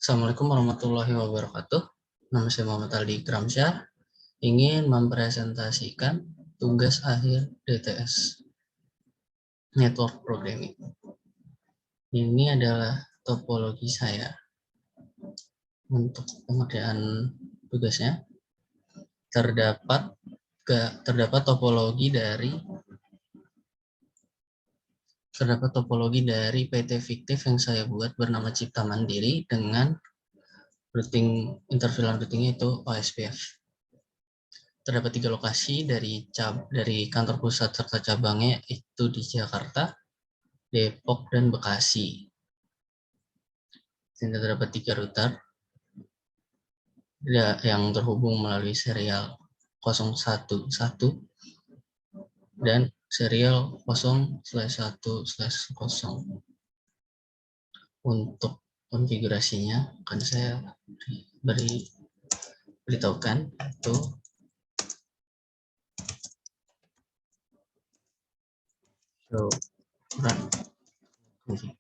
Assalamualaikum warahmatullahi wabarakatuh. Nama saya Muhammad Ali Kramsyah. Ingin mempresentasikan tugas akhir DTS Network Programming. Ini adalah topologi saya. Untuk pengerjaan tugasnya terdapat topologi dari PT fiktif yang saya buat bernama Cipta Mandiri dengan routing interval routingnya itu OSPF. Terdapat 3 lokasi dari kantor pusat serta cabangnya itu di Jakarta, Depok, dan Bekasi. Dan terdapat 3 router yang terhubung melalui serial 011 dan serial 0/1/0. Untuk konfigurasinya akan saya beritahukan itu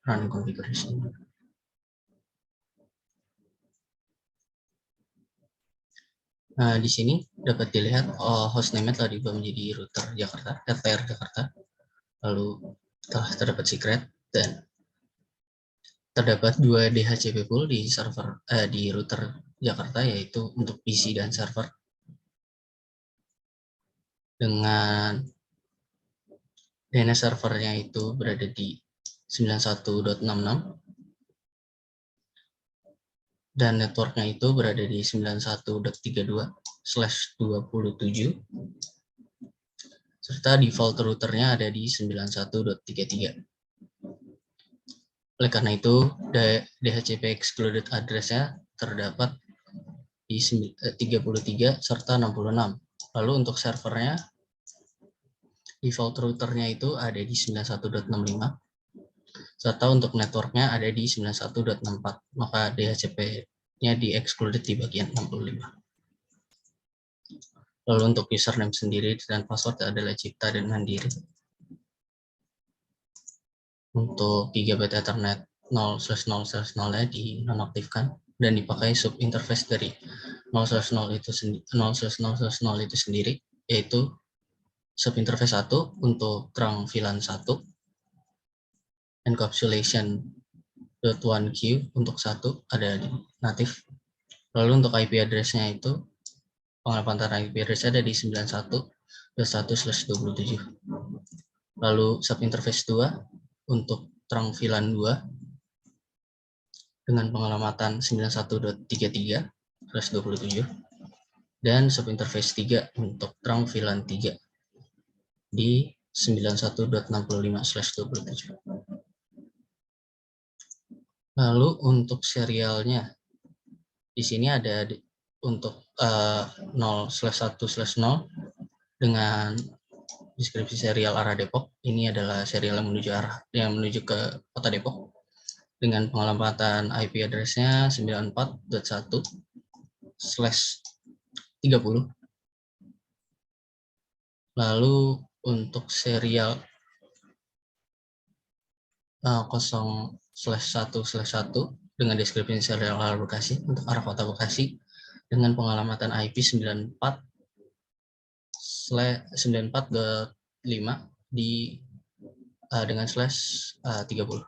run configuration. Nah, di sini dapat dilihat hostname telah diubah menjadi router Jakarta, RTR Jakarta. Lalu telah terdapat secret dan terdapat 2 DHCP pool di router Jakarta, yaitu untuk PC dan server. Dengan DNS servernya itu berada di 91.66 dan networknya itu berada di 91.32/27 serta default routernya ada di 91.33. Oleh karena itu, DHCP excluded address-nya terdapat di 33 serta 66. Lalu untuk servernya, default routernya itu ada di 91.65, serta untuk networknya ada di 91.64. Maka DHCP-nya di-excluded di bagian 65. Lalu untuk username sendiri dan password adalah Cipta dan Mandiri. Untuk Gigabit Ethernet 0/0/0-nya dinonaktifkan dan dipakai sub interface dari 0/0 itu sendiri, yaitu sub interface 1 untuk terang VLAN 1, encapsulation .1q untuk 1 ada di natif. Lalu untuk IP address-nya itu pengalaman IP address ada di 91.1/27. Lalu sub interface 2 untuk terang VLAN 2 dengan pengalamatan 91.33/27 dan subinterface 3 untuk terang VLAN 3 di 91.65/27. Lalu untuk serialnya di sini ada untuk 0/1/0 dengan deskripsi serial arah Depok. Ini adalah serial yang menuju ke kota Depok dengan pengalamatan IP address-nya 94.1/30. Lalu untuk serial 0/1/1 dengan deskripsi serial arah Bekasi untuk arah kota Bekasi dengan pengalamatan IP 94.5 dengan /30.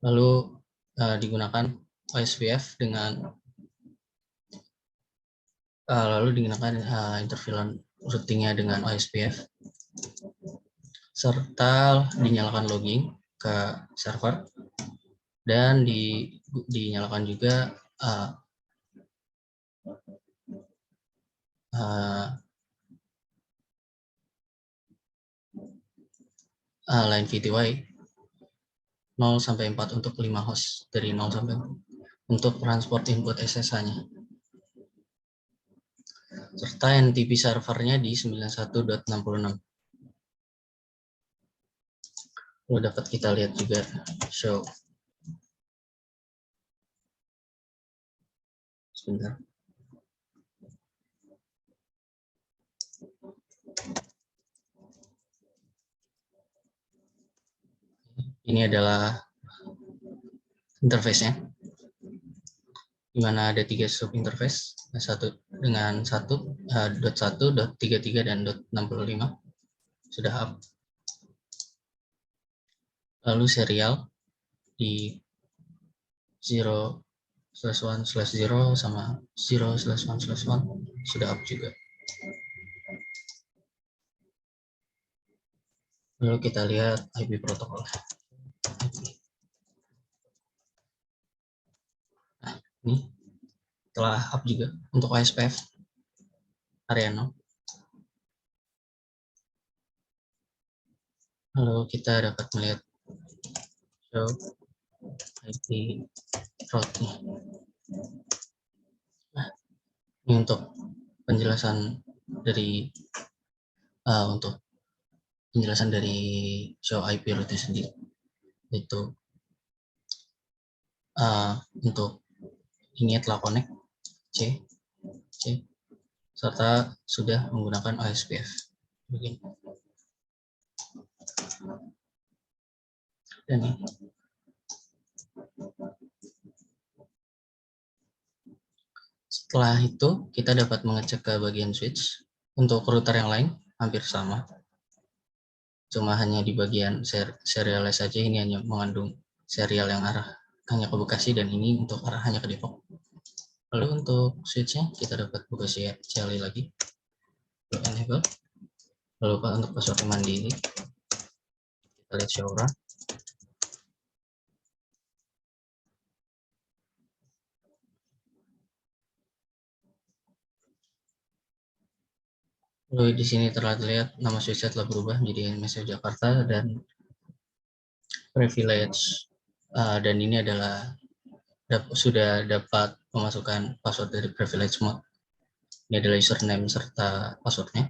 Lalu digunakan OSPF dengan interval routingnya dengan OSPF serta dinyalakan logging ke server dan dinyalakan juga line VTY 0-4 untuk 5 host dari 0 sampai 4 untuk transport input SSH-nya. Serta NTP servernya di 91.66. Lalu dapat kita lihat juga show. Sebentar. Ini adalah interface-nya, di mana ada 3 sub interface, satu dengan dot 1.33 dan .65 sudah up. Lalu serial di 0/1/0 sama 0/1/1 sudah up juga. Lalu kita lihat IP protokol. Nah, ini telah up juga untuk OSPF Ariano. Lalu kita dapat melihat show IP route-nya. Nah, ini untuk penjelasan dari show IP route sendiri. Itu untuk ini telah connect C serta sudah menggunakan OSPF. Begini. Dan ini. Setelah itu kita dapat mengecek ke bagian switch. Untuk router yang lain hampir sama. Cuma hanya di bagian serialnya saja ini hanya mengandung serial yang arah hanya ke Bekasi dan ini untuk arah hanya ke Depok. Lalu untuk switchnya kita dapat buka CLI lagi. Lalu enable. Lalu untuk password mandiri kita lihat show run. Lalu di sini terlihat nama switchnya telah berubah menjadi MSF Jakarta dan privilege, dan ini adalah sudah dapat memasukkan password dari privilege mode. Ini adalah username serta passwordnya.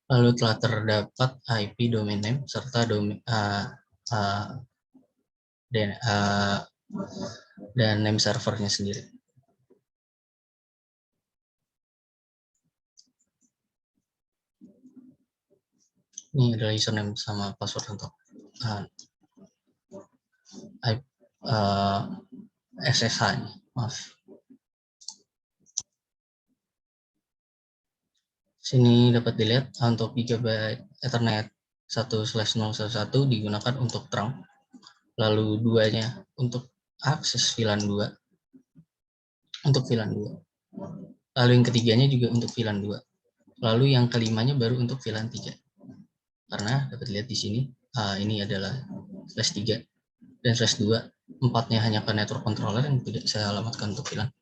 Lalu telah terdapat IP domain name serta dan name servernya sendiri. Ini adalah username sama password untuk SSH-nya. Maaf. Sini dapat dilihat untuk gigabyte Ethernet 1/011 digunakan untuk terang. Lalu duanya untuk akses VLAN 2. Untuk VLAN 2. Lalu yang ketiganya juga untuk VLAN 2. Lalu yang kelimanya baru untuk VLAN 3. Karena dapat lihat di sini, ini adalah /3 dan /2. Empatnya hanya ke network controller yang tidak saya alamatkan untuk VLAN.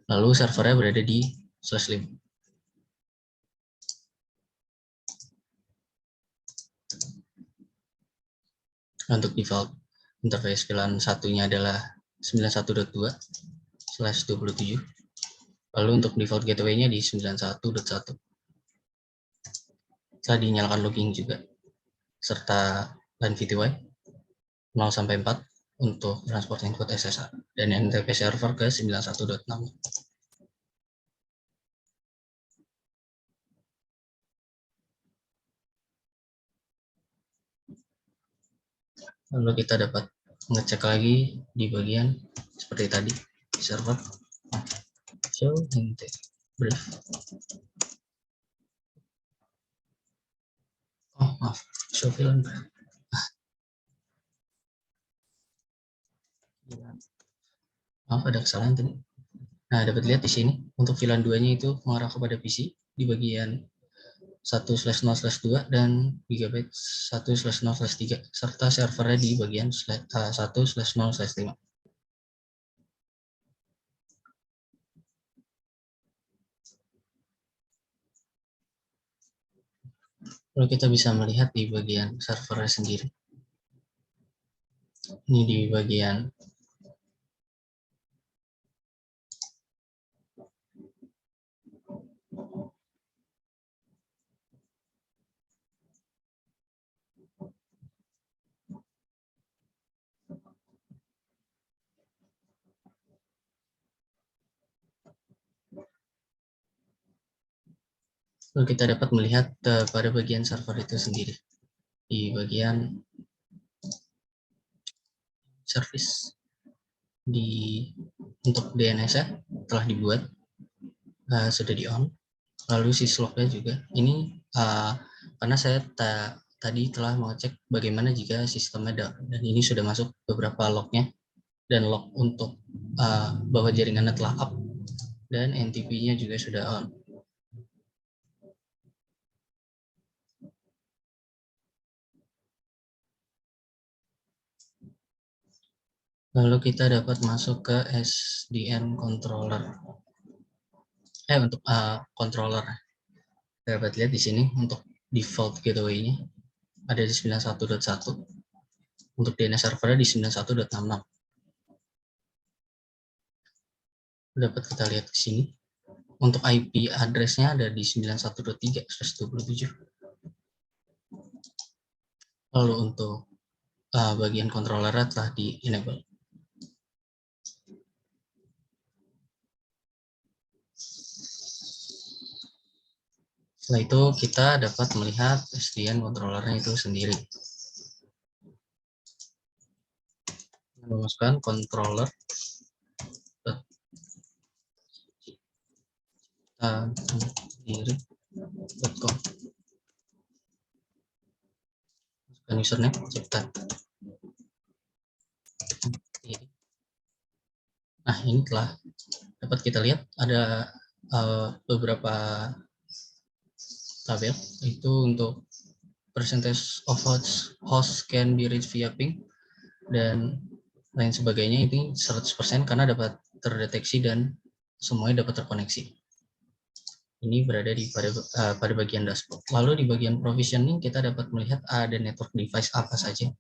Lalu servernya berada di /5. Untuk default interface VLAN satunya adalah 91.2/27. Lalu untuk default gateway-nya di 91.1. Setelah dinyalakan logging juga, serta LAN VTY 0-4 untuk transport input SSH dan NTP server ke 91.6. Lalu kita dapat mengecek lagi di bagian seperti tadi di server. Show NT brief. Oh maaf, show VLAN brief. Maaf ada kesalahan tadi. Nah dapat lihat di sini untuk VLAN 2-nya itu mengarah kepada PC di bagian 1/0/2 dan gigabyte 1/0/3 serta servernya di bagian 1/0/5. Lalu kita bisa melihat di bagian servernya sendiri. Ini di bagian Lalu kita dapat melihat pada bagian server itu sendiri. Di bagian service, untuk DNS-nya telah dibuat, sudah di-on. Lalu syslog-nya juga. Ini karena saya tadi telah mengecek bagaimana jika sistemnya down, dan ini sudah masuk beberapa lognya, dan log untuk bahwa jaringannya telah up, dan NTP-nya juga sudah on. Lalu kita dapat masuk ke SDN controller. Untuk controller. Kita dapat lihat di sini untuk default gateway-nya ada di 91.1. Untuk DNS server di 91.66. Dapat kita lihat di sini. Untuk IP address-nya ada di 91.3/27. Lalu untuk bagian controller telah di-enable. Setelah itu kita dapat melihat SDN controllernya itu sendiri. Memasukkan controller sendiri.com. Masukkan username cipta. Nah, ini telah dapat kita lihat ada beberapa tabel, itu untuk percentage of host can be reached via ping dan lain sebagainya. Ini 100% karena dapat terdeteksi dan semuanya dapat terkoneksi. Ini berada pada bagian dashboard. Lalu di bagian provisioning kita dapat melihat ada network device apa saja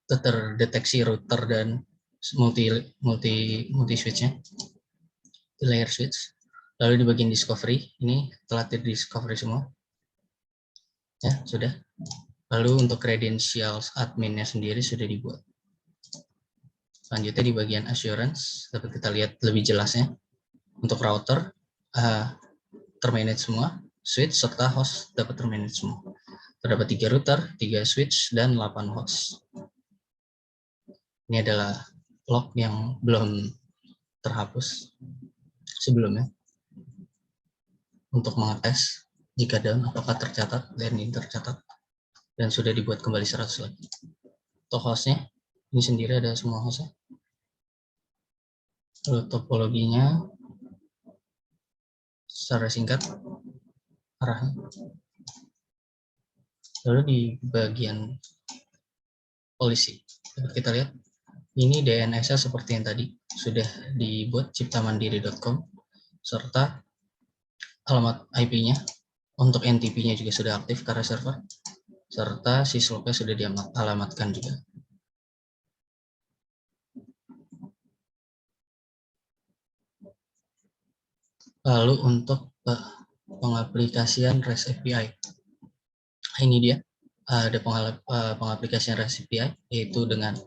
terdeteksi, router dan multi switch-nya, layer switch. Lalu di bagian discovery ini telah terdiscovery semua. Ya, sudah. Lalu untuk credentials adminnya sendiri sudah dibuat. Selanjutnya di bagian assurance dapat kita lihat lebih jelasnya. Untuk router termanage semua, switch serta host dapat termanage semua. Terdapat 3 router, 3 switch, dan 8 host. Ini adalah log yang belum terhapus sebelumnya untuk mengetes jika down apakah tercatat, dan ini tercatat dan sudah dibuat kembali 100 lagi. Untuk hostnya, ini sendiri ada semua hostnya. Lalu topologinya secara singkat arahnya. Lalu di bagian policy kita lihat ini DNS-nya seperti yang tadi sudah dibuat ciptamandiri.com serta alamat IP-nya. Untuk NTP-nya juga sudah aktif karena server, serta syslog-nya sudah dialamatkan juga. Lalu untuk pengaplikasian REST API, ini dia ada pengaplikasian REST API, yaitu dengan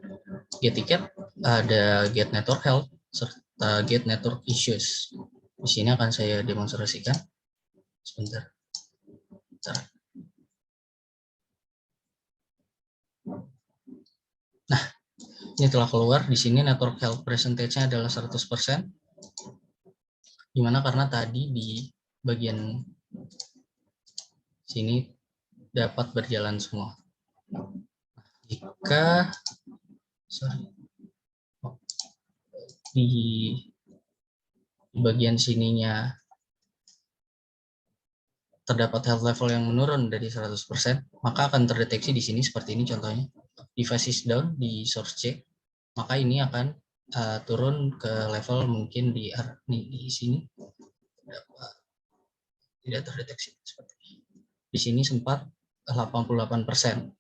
get ticket, ada get network health, serta get network issues. Di sini akan saya demonstrasikan. Sebentar. Nah, ini telah keluar. Di sini network health percentage-nya adalah 100%. Gimana karena tadi di bagian sini dapat berjalan semua. Jika di bagian sininya terdapat health level yang menurun dari 100%, maka akan terdeteksi di sini seperti ini contohnya. Device is down di source C, maka ini akan turun ke level mungkin di sini tidak terdeteksi seperti ini. Di sini sempat 88%.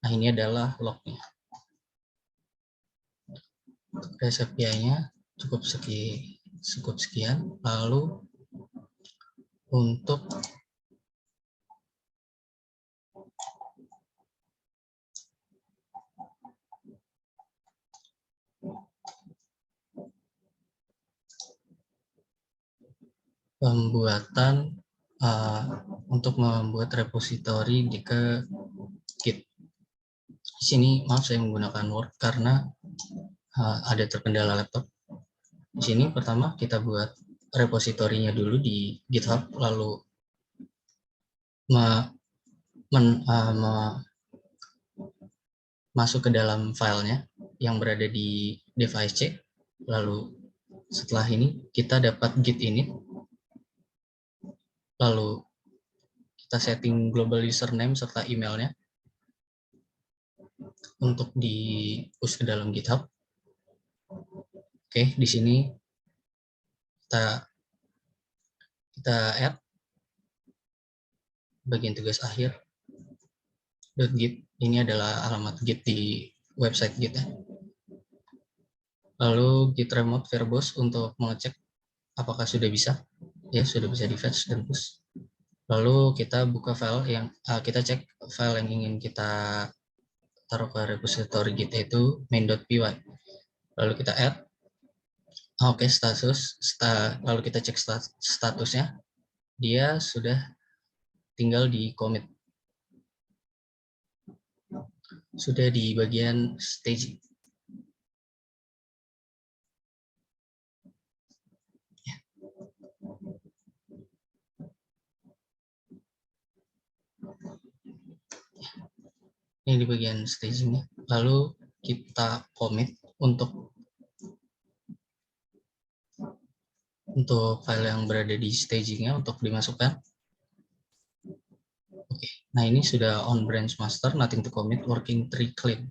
Nah, ini adalah lognya. REST API-nya cukup sekian. Lalu untuk pembuatan untuk membuat repositori ke Git. Di sini maaf saya menggunakan Word karena ada terkendala laptop. Di sini pertama kita buat repositorinya dulu di GitHub, lalu masuk ke dalam filenya yang berada di device C. Lalu setelah ini kita dapat git init, lalu kita setting global username serta emailnya untuk di push ke dalam GitHub. Oke, di sini kita add bagian tugas akhir .git. Ini adalah alamat git di website Git ya. Lalu git remote verbose untuk mengecek apakah sudah bisa. Ya, sudah bisa di fetch dan push. Lalu kita buka file yang kita cek file yang ingin kita taruh ke repository Git itu main.py. Lalu kita add. Oke, lalu kita cek statusnya. Dia sudah tinggal di commit. Sudah di bagian staging. Ya. Ini di bagian stagingnya. Lalu kita commit untuk file yang berada di stagingnya untuk dimasukkan. Oke, nah ini sudah on branch master, nothing to commit, working tree clean.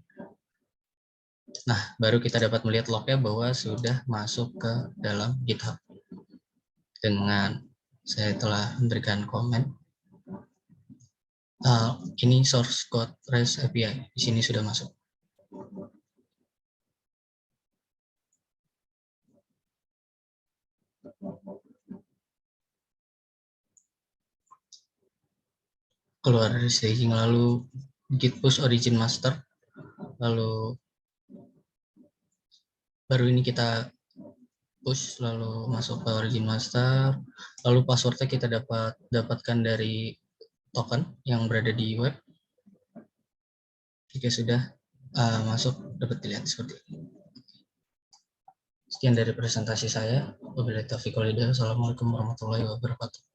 Nah, baru kita dapat melihat lognya bahwa sudah masuk ke dalam GitHub. Dengan saya telah memberikan komen. Ini source code REST API, di sini sudah masuk. Keluar dari staging, lalu git push origin master, lalu baru ini kita push, lalu masuk ke origin master, lalu passwordnya kita dapatkan dari token yang berada di web. Jika sudah masuk, dapat dilihat seperti ini. Sekian dari presentasi saya. Wabillahi taufiq wal hidayah. Assalamualaikum warahmatullahi wabarakatuh.